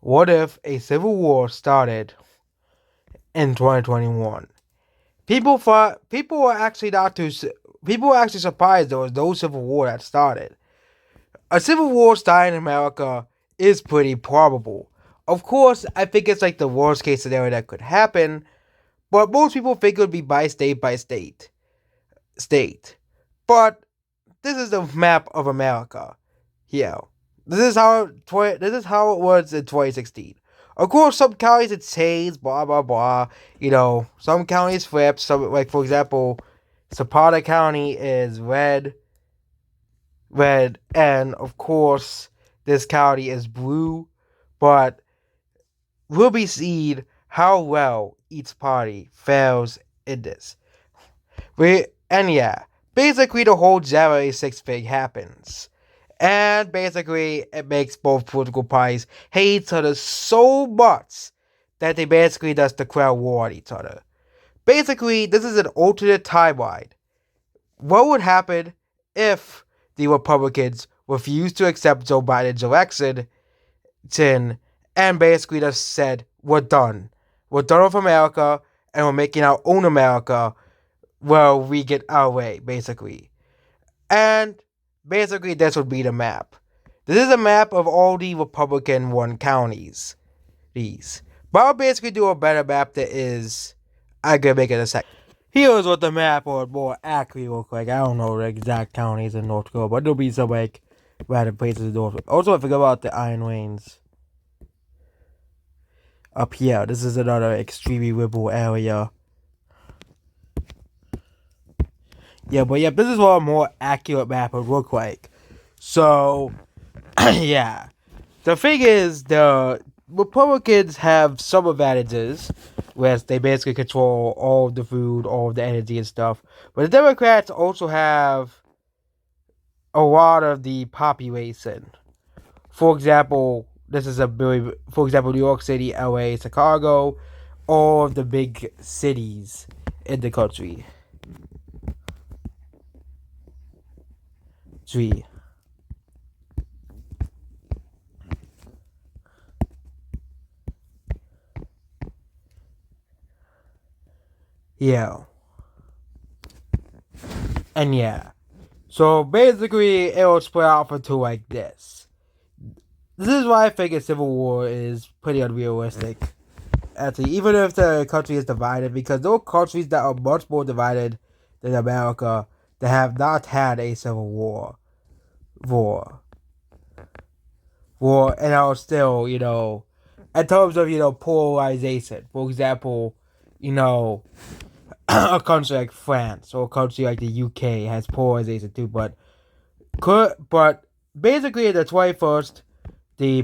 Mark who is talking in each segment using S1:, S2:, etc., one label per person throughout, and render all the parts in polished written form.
S1: What if a civil war started in 2021? People were actually not too. People were actually surprised there was no civil war that started. A civil war starting in America is pretty probable. Of course, I think it's like the worst case scenario that could happen, but most people think it would be by state. But this is the map of America. Here, this is how it was in 2016. Of course, some counties it changed, blah blah blah. Some counties flip. Some, like for example, Zapata County is red, and of course this county is blue. But we'll be seeing how well each party fares in this. Basically the whole January 6th thing happens. And basically, it makes both political parties hate each other so much that they basically just declare war on each other. Basically, this is an alternate timeline. What would happen if the Republicans refused to accept Joe Biden's election and basically just said, we're done. We're done with America, and we're making our own America where we get our way, basically. And basically, this would be the map. This is a map of all the Republican won counties. But I'll basically do a better map that is. I'm gonna make it a second. Here's what the map would more accurately look like. I don't know the exact counties in North Dakota, but there'll be some like random places in North Dakota. Also, I forgot about the Iron Range. Up here, this is another extremely liberal area. But this is what a more accurate map would look like. So, yeah. The thing is, the Republicans have some advantages, where they basically control all of the food, all of the energy and stuff. But the Democrats also have a lot of the population. For example, New York City, LA, Chicago, all of the big cities in the country. Yeah. And yeah. So basically, it will split out into like this. This is why I think a civil war is pretty unrealistic. Actually, even if the country is divided, because there are countries that are much more divided than America that have not had a civil war. And are still, in terms of, polarization. For example, a country like France or a country like the UK has polarization too, but basically in the 21st, the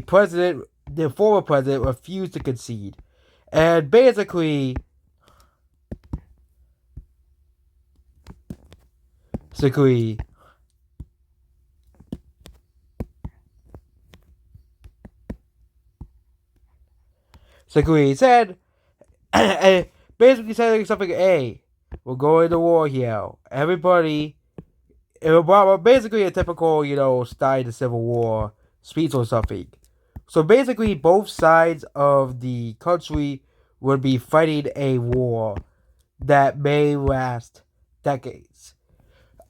S1: former president refused to concede, and basically, he said, basically said something, hey, we're going to war here. Everybody, basically a typical, style of Civil War speech or something. So basically, both sides of the country would be fighting a war that may last decades.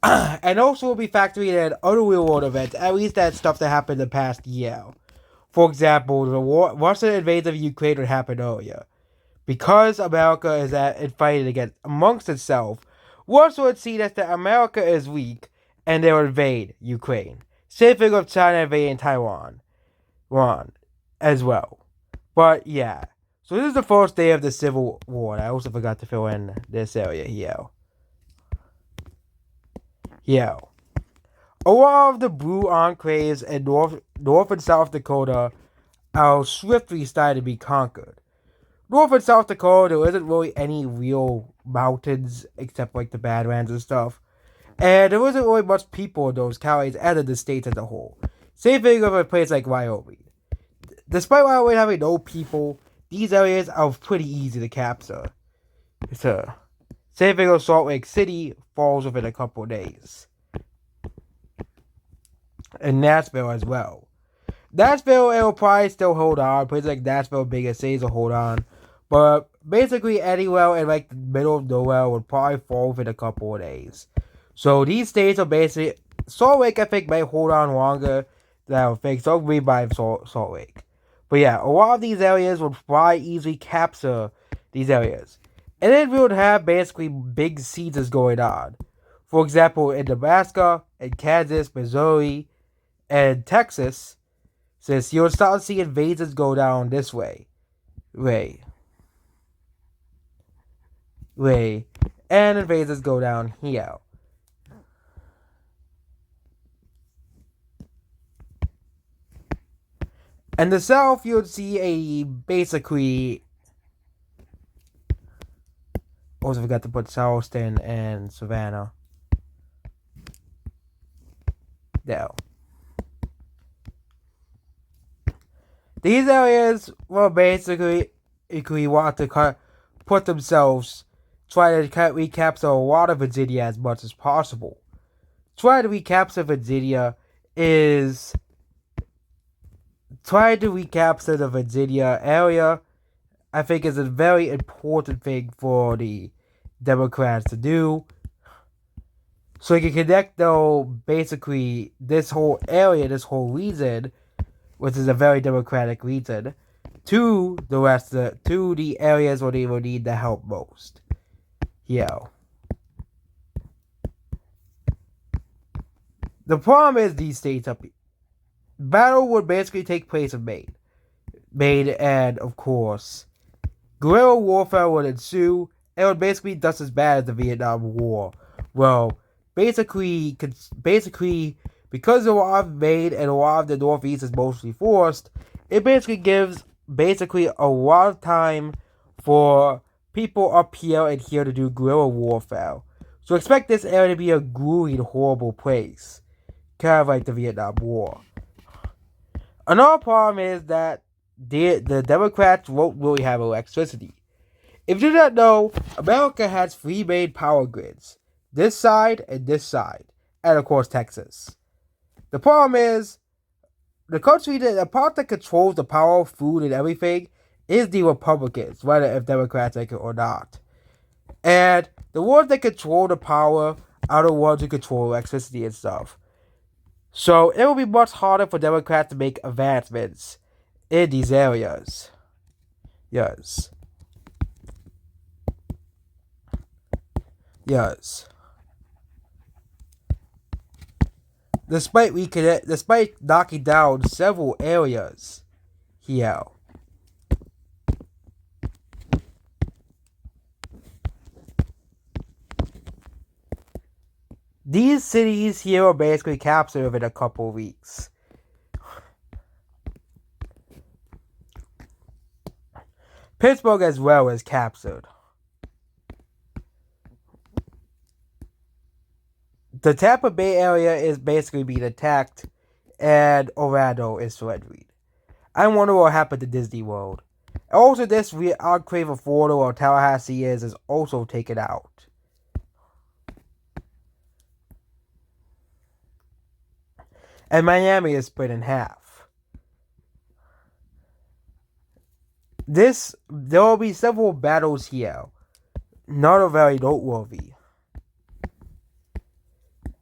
S1: And also will be factoring in other real world events, at least that stuff that happened in the past year. For example, the Russian invasion of Ukraine would happen earlier. Because America is fighting against amongst itself, Russia would see that America is weak and they would invade Ukraine. Same thing with China invading Taiwan as well. But yeah. So this is the first day of the Civil War. I also forgot to fill in this area here. Yeah. A lot of the blue enclaves in North and South Dakota are swiftly starting to be conquered. North and South Dakota, there isn't really any real mountains except like the Badlands and stuff. And there wasn't really much people in those counties and in the states as a whole. Same thing with a place like Wyoming. Despite Wyoming having no people, these areas are pretty easy to capture. So, same thing with Salt Lake City, falls within a couple of days. And Nashville as well. Nashville, it'll probably still hold on. Places like Nashville, bigger cities will hold on. But basically, anywhere in like the middle of nowhere would probably fall within a couple of days. So these states are basically Salt Lake. I think might hold on longer than I would think. So we buy Salt Lake. But yeah, a lot of these areas would probably easily capture these areas, and then we would have basically big sieges going on. For example, in Nebraska, in Kansas, Missouri, and Texas, since you'll start to see invasions go down this way, way, way, and invasions go down here. In the south, you'll see a basically. Also forgot to put Charleston and Savannah. There. These areas will basically want to put themselves, try to recapture a lot of Virginia as much as possible. Trying to recapture Virginia is trying to recapture the Virginia area. I think is a very important thing for the Democrats to do. So you can connect, though, basically this whole area, this whole region, which is a very democratic region, to the rest of to the areas where they will need the help most. Yeah. The problem is these states up. Battle would basically take place in Maine, and of course, guerrilla warfare would ensue. It would basically be just as bad as the Vietnam War. Well, basically, because a lot of Maine and a lot of the Northeast is mostly forest, it basically gives basically a lot of time for people up here and here to do guerrilla warfare. So expect this area to be a grueling, horrible place. Kind of like the Vietnam War. Another problem is that the Democrats won't really have electricity. If you do not know, America has three main power grids. This side, and of course Texas. The problem is, the part that controls the power, food, and everything is the Republicans, whether if Democrats like it or not. And the ones that control the power are the ones who control electricity and stuff. So it will be much harder for Democrats to make advancements in these areas. Yes. Yes. Despite knocking down several areas here. These cities here are basically captured within a couple weeks. Pittsburgh as well is captured. The Tampa Bay area is basically being attacked, and Orlando is surrendering. I wonder what happened to Disney World. Also, this enclave of Florida, where Tallahassee is also taken out. And Miami is split in half. There will be several battles here. Not very noteworthy.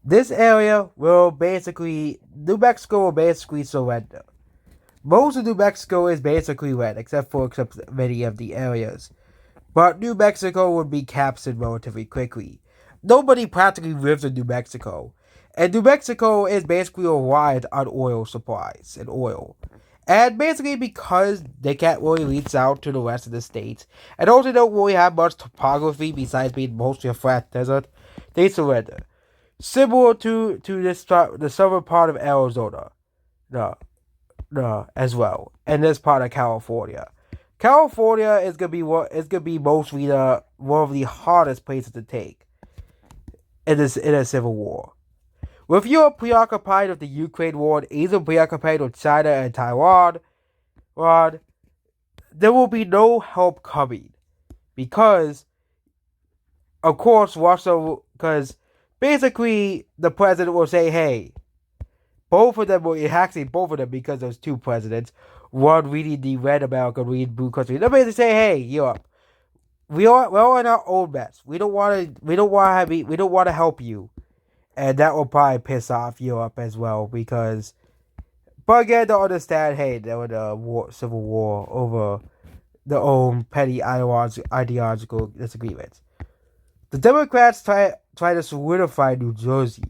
S1: This area will basically, New Mexico will basically surrender. Most of New Mexico is basically red, except many of the areas. But New Mexico would be captured relatively quickly. Nobody practically lives in New Mexico. And New Mexico is basically reliant on oil supplies and oil. And basically because they can't really reach out to the rest of the states, and also don't really have much topography besides being mostly a flat desert, they surrender. Similar to the southern part of Arizona, as well, and this part of California. California is gonna be mostly one of the hardest places to take in a civil war. If you're preoccupied with the Ukraine war and even preoccupied with China and Taiwan, there will be no help coming because, of course, Russia. Because basically, the president will say, "Hey, Both of them were actually both of them because those two presidents. One reading the red America, reading blue country. They're basically saying, "Hey, Europe, we're all in our own mess. We don't want to help you." And that will probably piss off Europe as well because, but again, they understand. Hey, there was a civil war over their own petty ideological disagreements. The Democrats try to solidify New Jersey.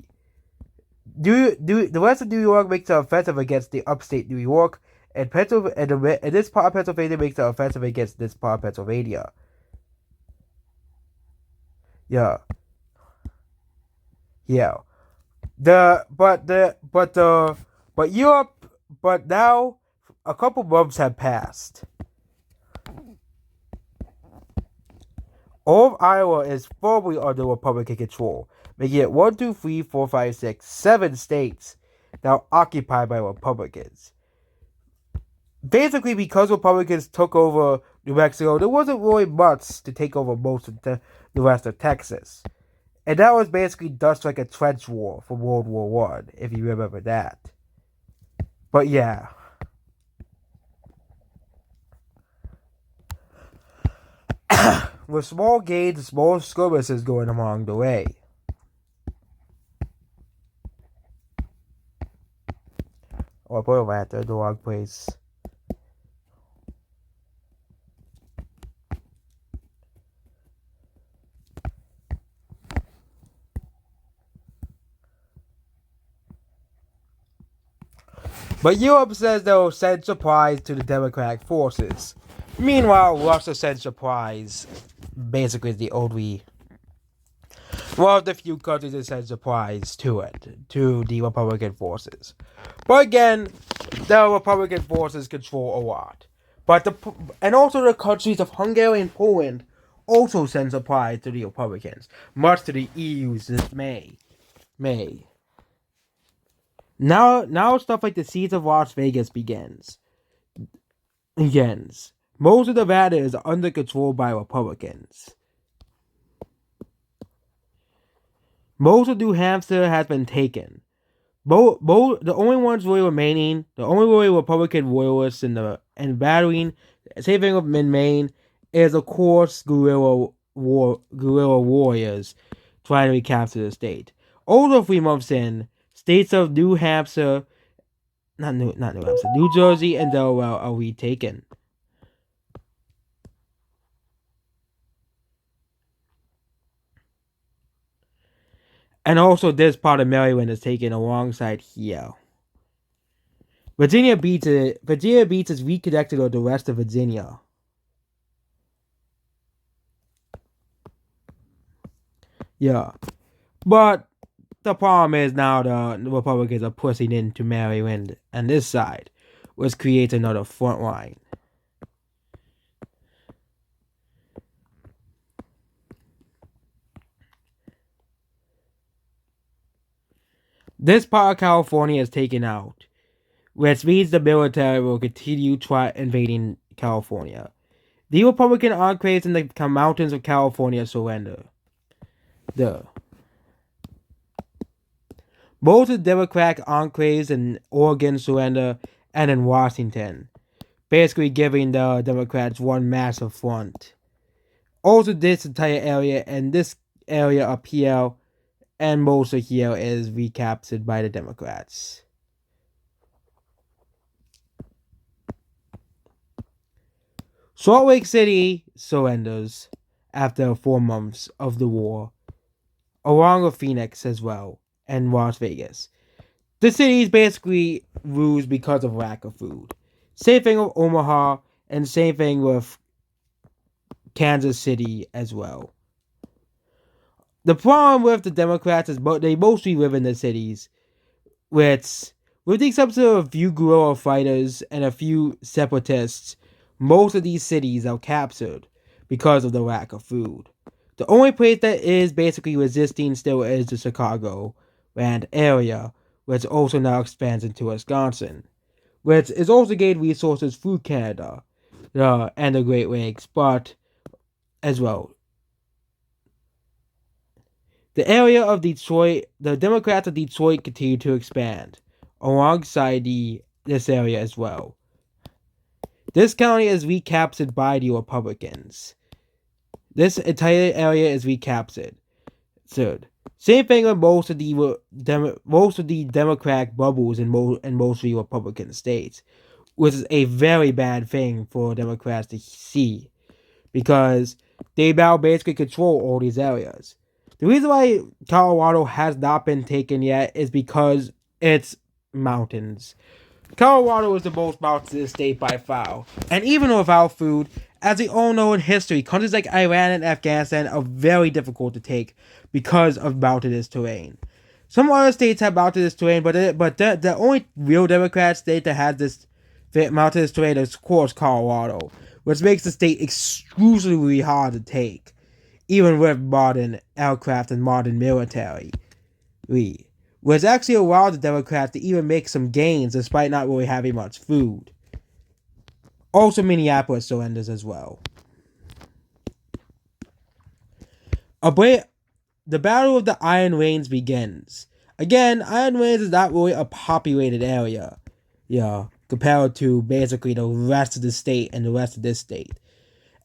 S1: The rest of New York makes an offensive against the upstate New York, and this part of Pennsylvania makes an offensive against this part of Pennsylvania. Yeah, yeah. But Europe, but now a couple months have passed. All of Iowa is firmly under Republican control, making it 1, 2, 3, 4, 5, 6, 7 states now occupied by Republicans. Basically, because Republicans took over New Mexico, there wasn't really much to take over most of the rest of Texas. And that was basically just like a trench war from World War One, if you remember that. But yeah. With small gains and small skirmishes going along the way. Oh, I put it right there, the wrong place. But Europe says they'll send supplies to the Democratic forces. Meanwhile, Russia sends supplies. Basically, the only one of the few countries that send supplies to the Republican forces. But again, the Republican forces control a lot. And also the countries of Hungary and Poland also send supplies to the Republicans, much to the EU's dismay. Now stuff like the siege of Las Vegas begins. Most of Nevada is under control by Republicans. Most of New Hampshire has been taken. The only ones really remaining, the only really Republican royalists in battering, same thing with Maine, is of course guerrilla warriors trying to recapture the state. Also 3 months in, states of New Hampshire, New Hampshire, New Jersey and Delaware are retaken. And also this part of Maryland is taken alongside here. Virginia Beach is reconnected with the rest of Virginia. Yeah. But the problem is now the Republicans are pushing into Maryland and this side, which creates another front line. This part of California is taken out, which means the military will continue invading California. The Republican enclaves in the mountains of California surrender. Most of the Democratic enclaves in Oregon surrender, and in Washington, basically giving the Democrats one massive front. Also, this entire area and this area up here and most of here is recaptured by the Democrats. Salt Lake City surrenders after 4 months of the war, along with Phoenix as well, and Las Vegas. The cities basically lose because of lack of food. Same thing with Omaha, and same thing with Kansas City as well. The problem with the Democrats is they mostly live in the cities, with the exception of a few guerrilla fighters and a few separatists. Most of these cities are captured because of the lack of food. The only place that is basically resisting still is the Chicago land area, which also now expands into Wisconsin, which is also gained resources through Canada and the Great Lakes, but as well. The area of Detroit, the Democrats of Detroit continue to expand. alongside this area as well. This county is recaptured by the Republicans. This entire area is recaptured. Third, same thing with most of the Democratic bubbles in most of the Republican states, which is a very bad thing for Democrats to see because they now basically control all these areas. The reason why Colorado has not been taken yet is because it's mountains. Colorado is the most mountainous state by far. And even without food, as we all know in history, countries like Iran and Afghanistan are very difficult to take because of mountainous terrain. Some other states have mountainous terrain, but the only real Democrat state that has this mountainous terrain is, of course, Colorado, which makes the state exclusively hard to take, even with modern aircraft and modern military. Which actually allowed the Democrats to even make some gains despite not really having much food. Also, Minneapolis surrenders as well. The Battle of the Iron Range begins. Again, Iron Range is not really a populated area, compared to basically the rest of the state and the rest of this state.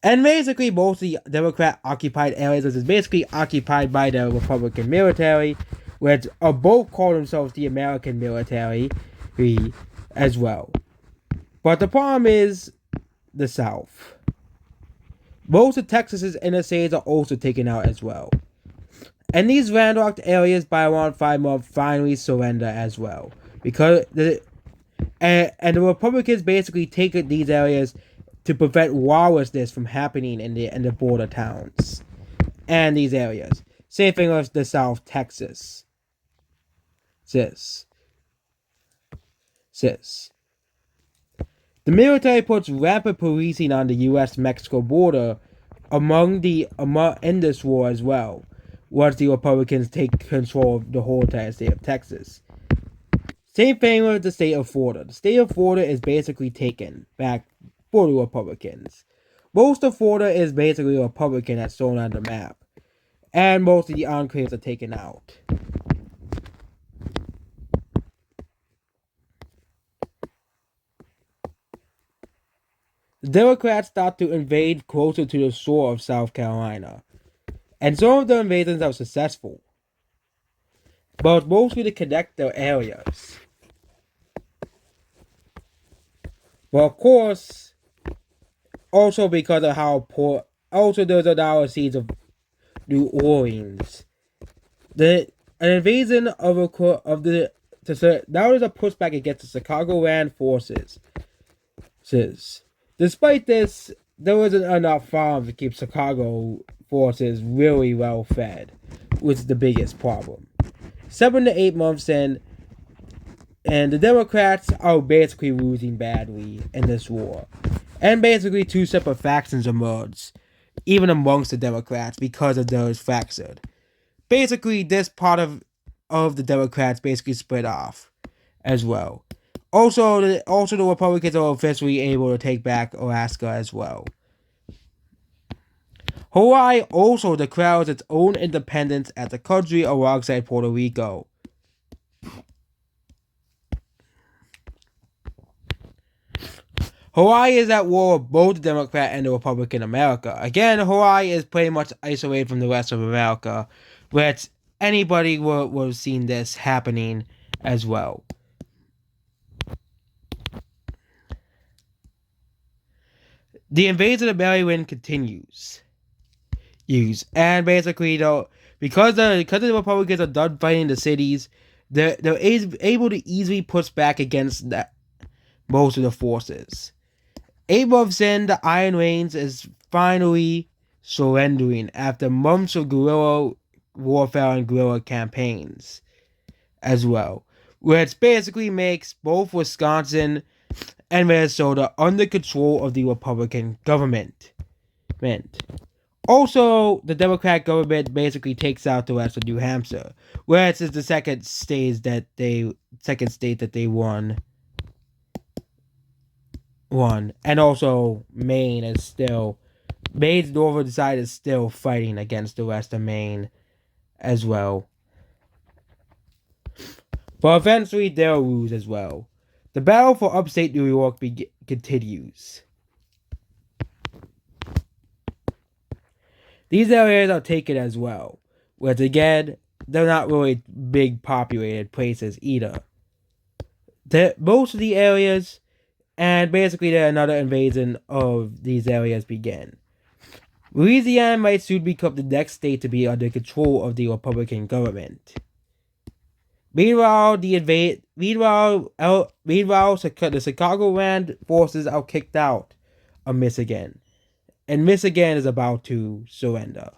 S1: And basically, most of the Democrat-occupied areas is basically occupied by the Republican military, which are both call themselves the American military as well. But the problem is the South. Most of Texas's inner cities are also taken out as well. And these landlocked areas by around 5 months finally surrender as well. Because the Republicans basically take these areas to prevent lawlessness from happening in the border towns and these areas. Same thing with the South Texas. Sis. The military puts rapid policing on the U.S.-Mexico border in this war as well, once the Republicans take control of the whole entire state of Texas. Same thing with the state of Florida. The state of Florida is basically taken back for the Republicans. Most of Florida is basically Republican as shown on the map, and most of the enclaves are taken out. The Democrats start to invade closer to the shore of South Carolina, and some of the invasions are successful, but mostly to connect their areas. Well, of course, also because of how poor, also there's now seeds of New Orleans. An invasion now there's a pushback against the Chicagoland forces. Despite this, there wasn't enough farms to keep Chicago forces really well fed, which is the biggest problem. 7 to 8 months in, and the Democrats are basically losing badly in this war. And basically 2 separate factions emerge, even amongst the Democrats, because of those fractured. Basically, this part of the Democrats basically split off as well. Also, the Republicans are officially able to take back Alaska as well. Hawaii also declares its own independence as a country alongside Puerto Rico. Hawaii is at war with both the Democrat and the Republican America. Again, Hawaii is pretty much isolated from the rest of America, which anybody would have seen this happening as well. The invasion of Maryland continues. And basically, though, because the Republicans are done fighting the cities, they're able to easily push back against most of the forces. 8 months in, the Iron Range is finally surrendering after months of guerrilla warfare and guerrilla campaigns as well, which basically makes both Wisconsin and Minnesota under control of the Republican government. Also, the Democratic government basically takes out the rest of New Hampshire, whereas it's the second state that they won. And also Maine's northern side is still fighting against the rest of Maine as well. But eventually they'll lose as well. The battle for upstate New York continues. These areas are taken as well, which again, they're not really big populated places either. Most of the areas, and basically then another invasion of these areas began. Louisiana might soon become the next state to be under control of the Republican government. Meanwhile, the Chicagoland forces are kicked out of Michigan, and Michigan is about to surrender.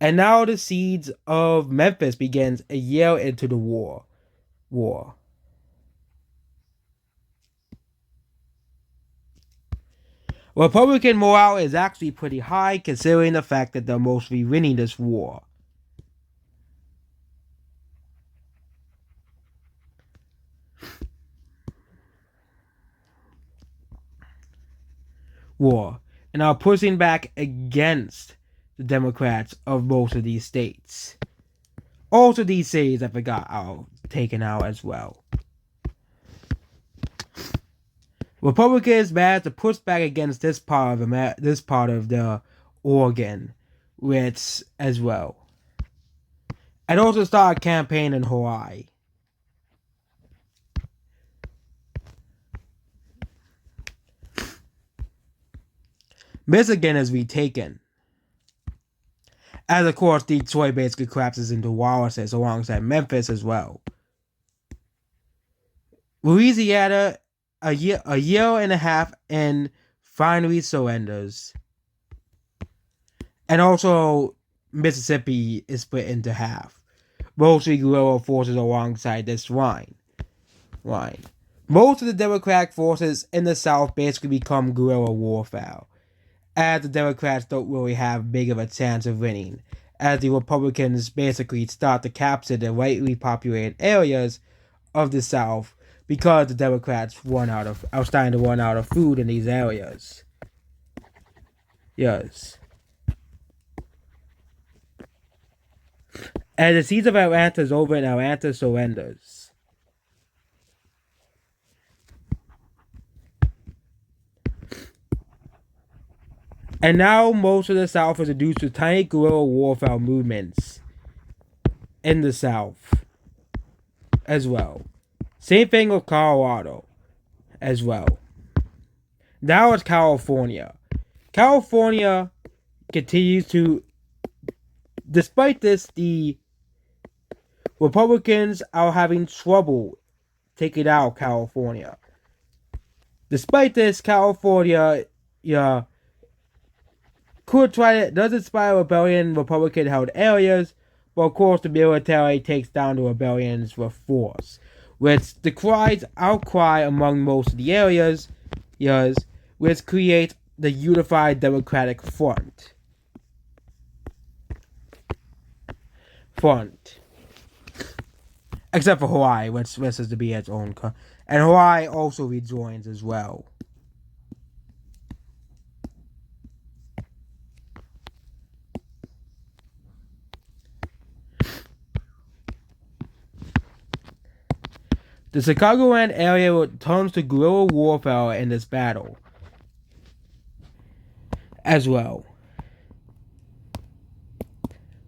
S1: And now the siege of Memphis begins a year into the war. Republican morale is actually pretty high considering the fact that they're mostly winning this war. And are pushing back against the Democrats of most of these states. Also, these cities I forgot are taken out as well. Republicans managed to push back against this part of the Oregon, which as well, and also start a campaign in Hawaii. Michigan is retaken. As of course, Detroit basically collapses into lawlessness alongside Memphis as well. Louisiana, a year and a half in, finally surrenders. And also, Mississippi is split into half. Mostly guerrilla forces alongside this line. Most of the Democratic forces in the South basically become guerrilla warfare, as the Democrats don't really have big of a chance of winning, as the Republicans basically start to capture the lightly populated areas of the South because the Democrats are starting to run out of food in these areas. Yes. And the siege of Atlanta is over and Atlanta surrenders. And now most of the South is reduced to tiny guerrilla warfare movements in the South as well. Same thing with Colorado as well. Now it's California. California continues to, despite this, the Republicans are having trouble taking out California. Despite this, California, does inspire rebellion in Republican-held areas, but of course the military takes down the rebellions with force, which outcry among most of the areas, which create the Unified Democratic Front. Except for Hawaii, which is to be its own and Hawaii also rejoins as well. The Chicagoland area turns to guerrilla warfare in this battle as well.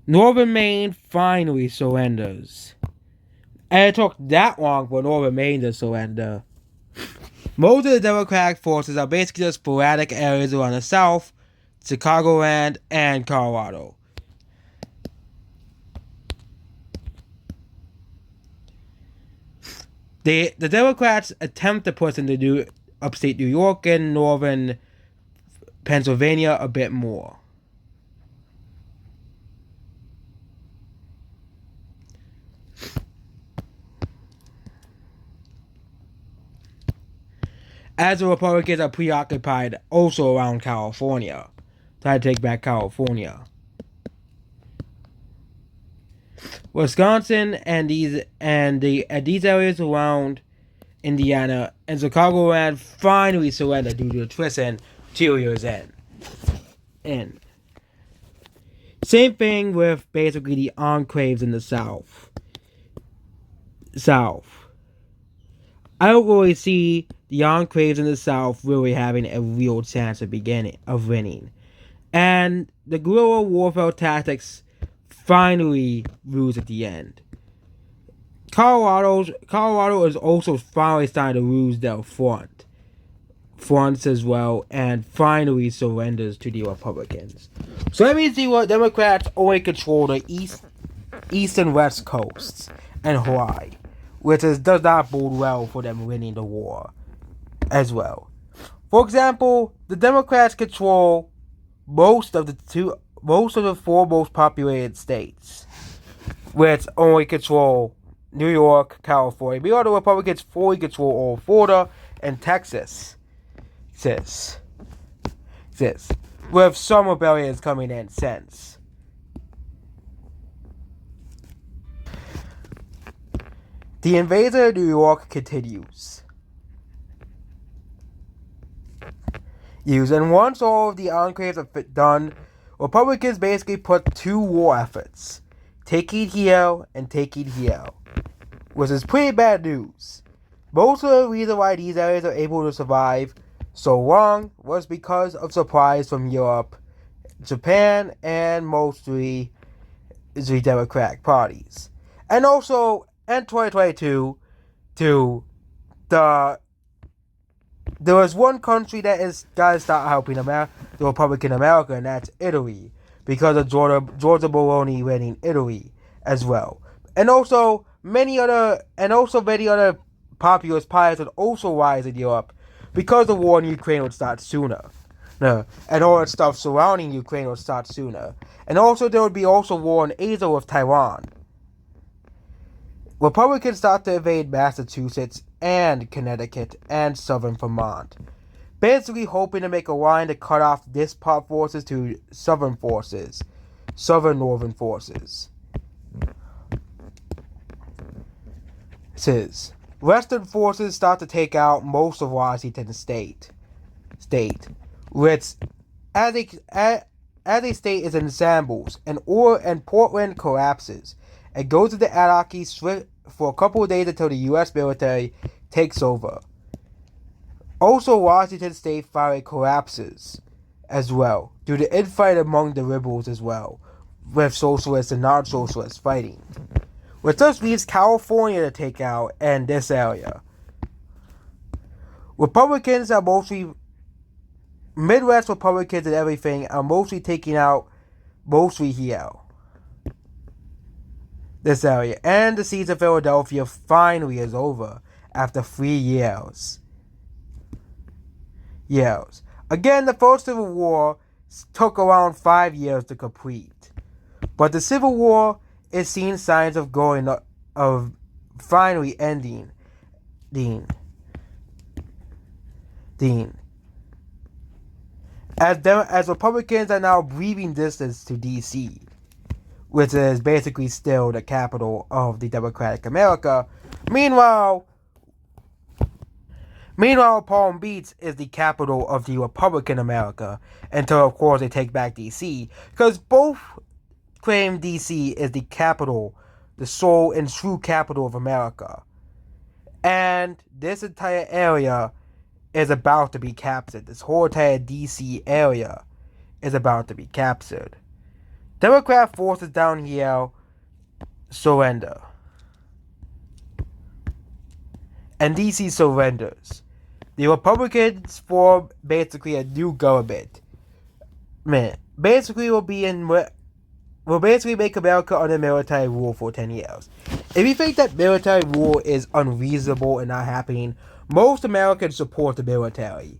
S1: Northern Maine finally surrenders. And it took that long for Northern Maine to surrender. Most of the Democratic forces are basically just sporadic areas around the South, Chicagoland, and Colorado. The Democrats attempt to push into upstate New York and northern Pennsylvania a bit more. As the Republicans are preoccupied also around California, trying to take back California. Wisconsin and these areas around Indiana and Chicagoland finally surrendered due to attrition 2 years in. Same thing with basically the enclaves in the South. I don't really see the enclaves in the South really having a real chance of winning. And the guerrilla warfare tactics finally lose at the end. Colorado is also finally starting to lose their fronts as well, and finally surrenders to the Republicans. So let me see what Democrats only control the east and west coasts and Hawaii, does not bode well for them winning the war as well. For example, the Democrats control most of the four most populated states, which only control New York, California. Meanwhile, the Republicans fully control all Florida and Texas. With some rebellions coming in since. The invasion of New York continues. And once all of the enclaves are done, Republicans basically put two war efforts, taking here and taking here, which is pretty bad news. Most of the reason why these areas are able to survive so long was because of supplies from Europe, Japan, and mostly the Democratic parties. And also, in 2022, there was one country that is gotta start helping the Republican America, and that's Italy, because of Georgia Bologna winning Italy as well. And also many other populist parties would also rise in Europe because the war in Ukraine would start sooner. And all that stuff surrounding Ukraine would start sooner. And also there would be also war in Asia with Taiwan. Republicans start to invade Massachusetts and Connecticut and southern Vermont, basically hoping to make a line to cut off this part forces to southern northern forces. Western forces start to take out most of Washington state, which as a state is in shambles, and Portland collapses and goes into anarchy for a couple of days until the U.S. military takes over. Also, Washington state finally collapses as well due to infight among the liberals as well, with socialists and non-socialists fighting, which just leaves California to take out and this area. Republicans are mostly Midwest Republicans and everything are mostly taking out here. This area, and the siege of Philadelphia finally is over after 3 years. Again, the first Civil War took around 5 years to complete, but the Civil War is seeing signs of finally ending. As Republicans are now breathing distance to D.C., which is basically still the capital of the Democratic America. Meanwhile, Palm Beach is the capital of the Republican America, until of course they take back D.C., because both claim D.C. is the capital, the sole and true capital of America. And this entire area is about to be captured. This whole entire D.C. area is about to be captured. Democrat forces down here surrender. And D.C. surrenders. The Republicans form basically a new government. Basically will basically make America under military rule for 10 years. If you think that military rule is unreasonable and not happening, most Americans support the military.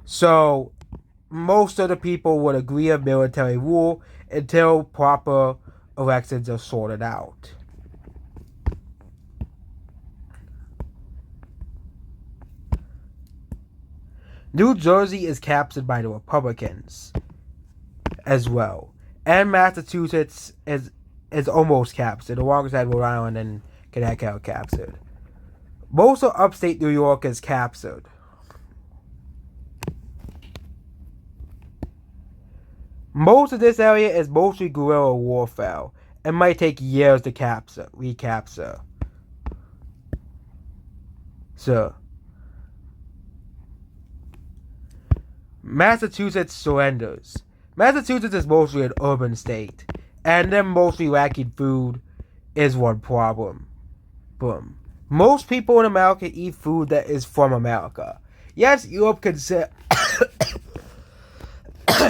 S1: So, most of the people would agree on military rule until proper elections are sorted out. New Jersey is captured by the Republicans as well. And Massachusetts is almost captured, alongside Rhode Island and Connecticut are captured. Most of upstate New York is captured. Most of this area is mostly guerrilla warfare and might take years to recapture. So, Massachusetts surrenders. Massachusetts is mostly an urban state, and them mostly lacking food is one problem. Boom. Most people in America eat food that is from America. Yes, Europe can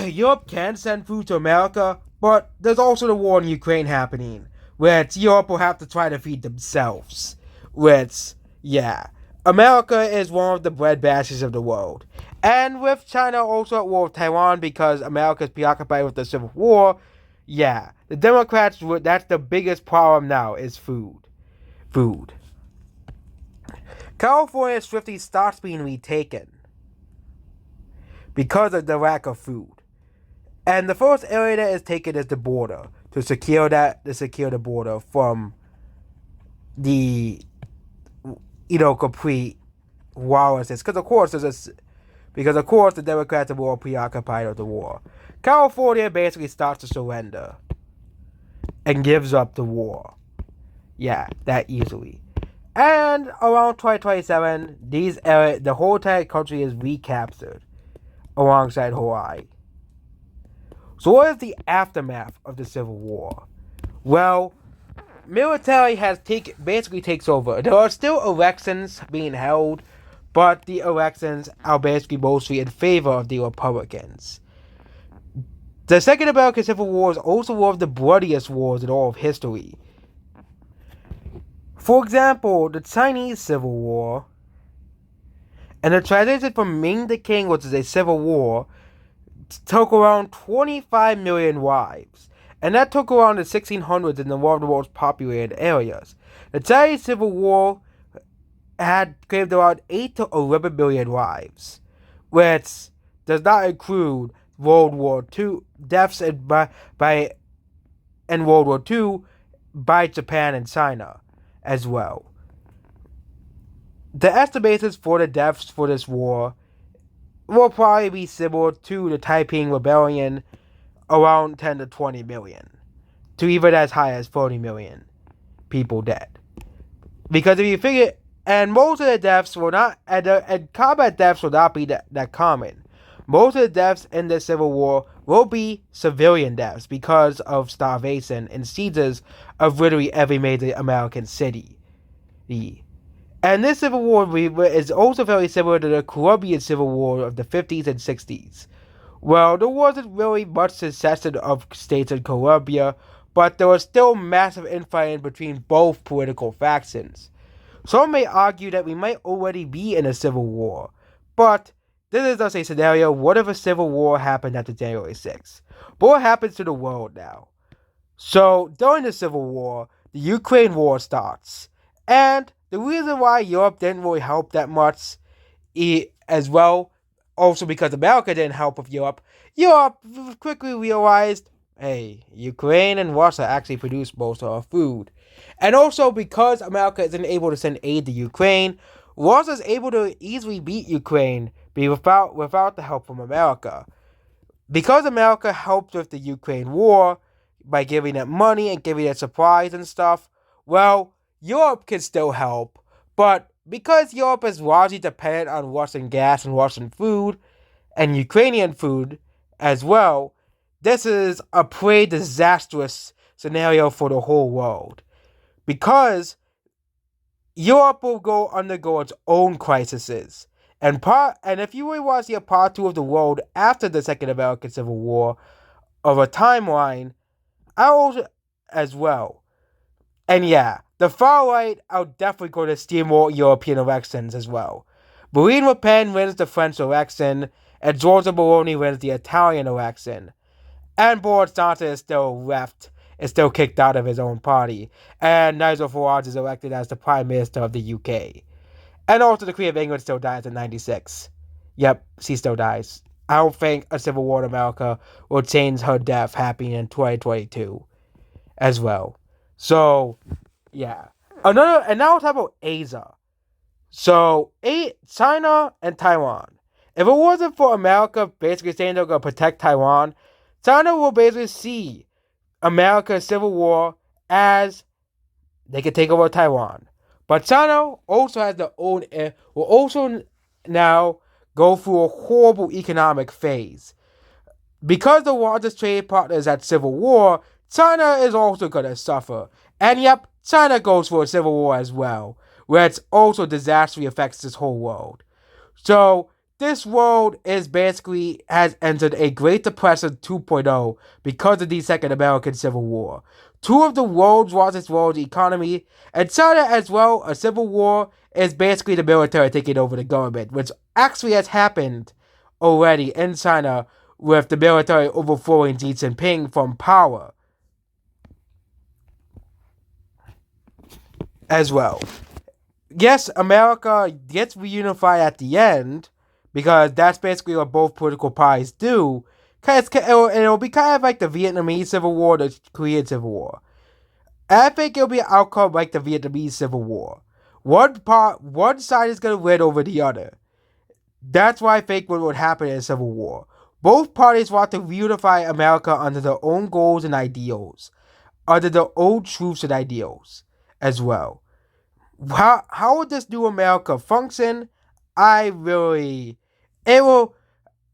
S1: Europe can send food to America, but there's also the war in Ukraine happening, which Europe will have to try to feed themselves. Which, yeah, America is one of the breadbasket of the world. And with China also at war with Taiwan because America is preoccupied with the Civil War, yeah, the Democrats, that's the biggest problem now is food. Food. California swiftly starts being retaken because of the lack of food. And the first area that is taken is the border to secure the border from the complete lawlessness. Because of course the Democrats are more preoccupied with the war. California basically starts to surrender and gives up the war. Yeah, that easily. And around 2027, the whole entire country is recaptured alongside Hawaii. So what is the aftermath of the Civil War? Well, military basically takes over. There are still elections being held, but the elections are basically mostly in favor of the Republicans. The Second American Civil War is also one of the bloodiest wars in all of history. For example, the Chinese Civil War and the transition from Ming to Qing, which is a civil war, took around 25 million lives, and that took around the 1600s in one of the most populated areas. The Chinese Civil War had claimed around 8 to 11 million lives, which does not include World War II deaths in World War II by Japan and China as well. The estimates for the deaths for this war will probably be similar to the Taiping Rebellion, around 10 to 20 million, to even as high as 40 million people dead. Because if you figure, and most of the deaths will not, and combat deaths will not be that common. Most of the deaths in the Civil War will be civilian deaths because of starvation and sieges of literally every major American city. And this Civil War is also very similar to the Colombian Civil War of the 50s and 60s. Well, there wasn't really much secession of states in Colombia, but there was still massive infighting between both political factions. Some may argue that we might already be in a civil war, but this is just a scenario. What if a civil war happened after January 6th? But what happens to the world now? So, during the Civil War, the Ukraine War starts. And the reason why Europe didn't really help that much as well, also because America didn't help with Europe quickly realized, hey, Ukraine and Russia actually produce most of our food. And also because America isn't able to send aid to Ukraine, Russia is able to easily beat Ukraine without the help from America. Because America helped with the Ukraine war by giving it money and giving it supplies and stuff, well, Europe can still help, but because Europe is largely dependent on Russian gas and Russian food, and Ukrainian food as well, this is a pretty disastrous scenario for the whole world. Because Europe will undergo its own crises. And if you really want to see a part 2 of the world after the Second American Civil War of a timeline, I also as well. And yeah, the far right are definitely going to steamroll European elections as well. Marine Le Pen wins the French election, and Giorgia Meloni wins the Italian election. And Boris Johnson is still kicked out of his own party, and Nigel Farage is elected as the Prime Minister of the UK. And also the Queen of England still dies in 96. Yep, she still dies. I don't think a civil war in America will change her death happening in 2022 as well. So, yeah. And now we'll talk about Asia. So, China and Taiwan. If it wasn't for America basically saying they're going to protect Taiwan, China will basically see America's civil war as they can take over Taiwan. But China also has their own, will also now go through a horrible economic phase. Because the largest trade partner is at civil war, China is also going to suffer. And yep, China goes for a civil war as well, where it's also disastrously affects this whole world. So this world is basically has entered a Great Depression 2.0 because of the Second American Civil War. Two of the world's largest world economy, and China as well, a civil war is basically the military taking over the government, which actually has happened already in China with the military overthrowing Xi Jinping from power as well. Yes, America gets reunified at the end because that's basically what both political parties do. Cause it'll be kind of like the Vietnamese Civil War, the Korean Civil War. And I think it'll be an outcome like the Vietnamese Civil War. One side is gonna win over the other. That's why I think what would happen in a civil war. Both parties want to reunify America under their own goals and ideals, under their own truths and ideals as well. How would this new America function? It will,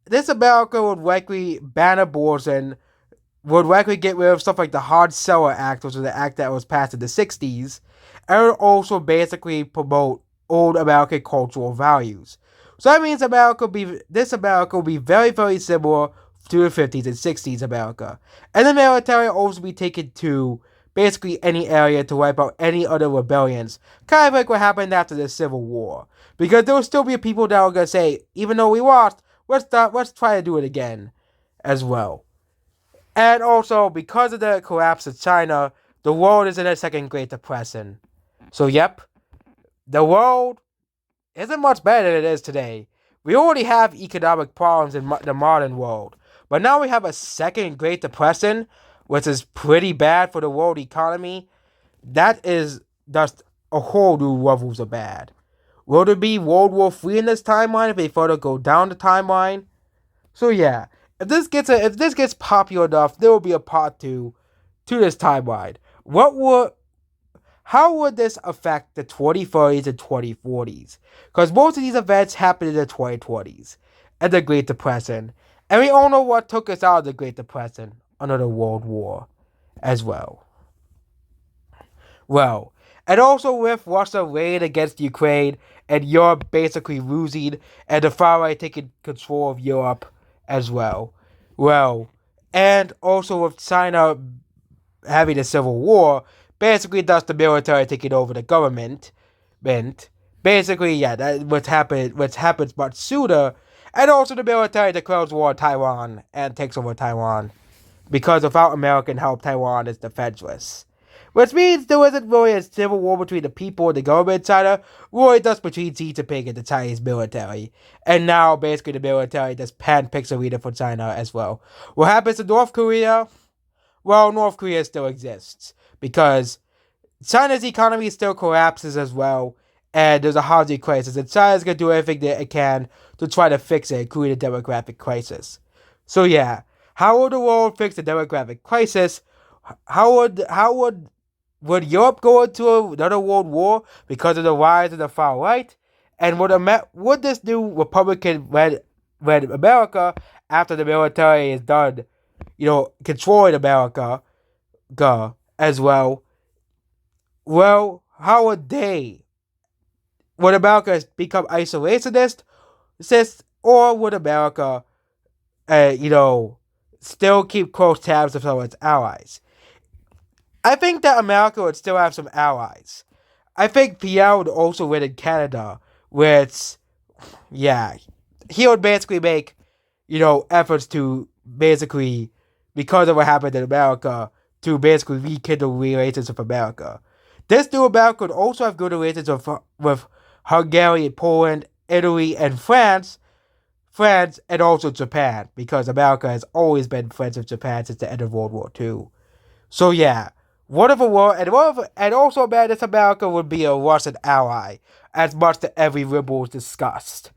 S1: this America would likely ban abortion, would likely get rid of stuff like the Hard Seller Act, which was the act that was passed in the 60s, and would also basically promote old American cultural values. So that means this America will be very, very similar to the 50s and 60s America. And the military will also be taken to basically any area to wipe out any other rebellions, kind of like what happened after the Civil War. Because there will still be people that are going to say, even though we lost, let's try to do it again as well. And also, because of the collapse of China, the world is in a second Great Depression. So, yep, the world isn't much better than it is today. We already have economic problems in the modern world. But now we have a second Great Depression, which is pretty bad for the world economy. That is just a whole new levels of bad. Will there be World War III in this timeline if they further go down the timeline? So yeah, if this gets popular enough, there will be a part 2 to this timeline. How would this affect the 2030s and 2040s? Because most of these events happened in the 2020s and the Great Depression, and we all know what took us out of the Great Depression, another World War, as well. Well, and also with Russia raid against Ukraine and Europe basically losing and the far right taking control of Europe as well. Well, and also with China having a civil war, basically thus the military taking over the government. Basically, yeah, that's what happens much sooner. And also the military declares war on Taiwan and takes over Taiwan. Because without American help, Taiwan is defenseless. Which means there wasn't really a civil war between the people and the government in China, really just between Xi Jinping and the Chinese military. And now, basically, the military just handpicks a leader for China as well. What happens to North Korea? Well, North Korea still exists. Because China's economy still collapses as well, and there's a housing crisis, and China's going to do everything that it can to try to fix it, including the demographic crisis. So yeah, how would the world fix the demographic crisis? How would Europe go into another world war because of the rise of the far right? And would this new Republican-led America, after the military is done, controlling America, as well? Well, how would America become isolationist, or would America, still keep close tabs with some of its allies? I think that America would still have some allies. I think Pierre would also win in Canada, which, yeah, he would basically make, efforts to basically, because of what happened in America, to basically rekindle relations with America. This new America would also have good relations with Hungary, Poland, Italy, and France, and also Japan, because America has always been friends with Japan since the end of World War II. So yeah, and also, man, this America would be a Russian ally, as much as every liberal is discussed.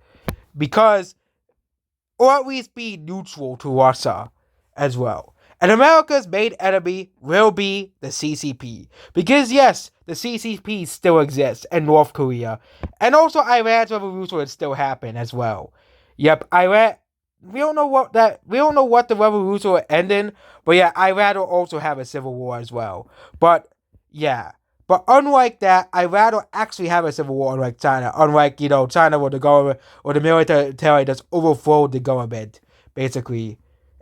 S1: Because, or at least be neutral to Russia as well. And America's main enemy will be the CCP. Because yes, the CCP still exists in North Korea. And also Iran's revolution would still happen as well. Yep, Iran, we don't know what the revolution will end in, but yeah, Iran will also have a civil war as well. But yeah. But unlike that, Iran will actually have a civil war, unlike China. Unlike, China where the government or the military just overthrow the government, basically.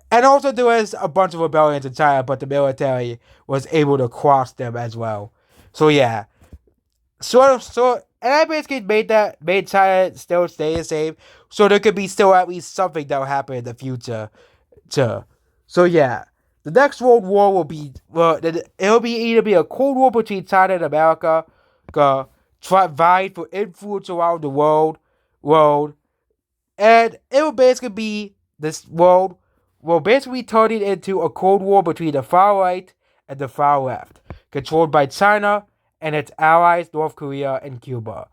S1: And also there was a bunch of rebellions in China, but the military was able to cross them as well. So yeah. And I basically made China still stay the same. So there could be still at least something that will happen in the future too. So yeah. The next World War will be it'll be either be a Cold War between China and America, vying for influence around the world, and it will basically be this world will basically turn it into a Cold War between the far right and the far left, controlled by China and its allies North Korea and Cuba,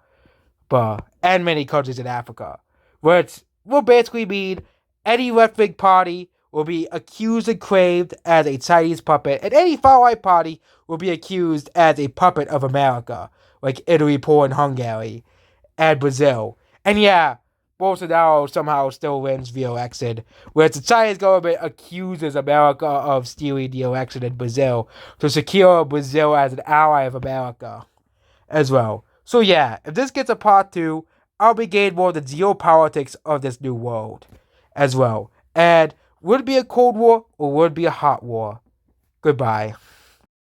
S1: and many countries in Africa, which will basically mean any left-wing party will be accused and claimed as a Chinese puppet, and any far-right party will be accused as a puppet of America, like Italy, Poland, Hungary, and Brazil. And yeah, Bolsonaro somehow still wins the election, whereas the Chinese government accuses America of stealing the election in Brazil to secure Brazil as an ally of America as well. So yeah, if this gets a part 2, I'll be getting more of the geopolitics of this new world as well. And would it be a Cold War or would it be a hot war? Goodbye.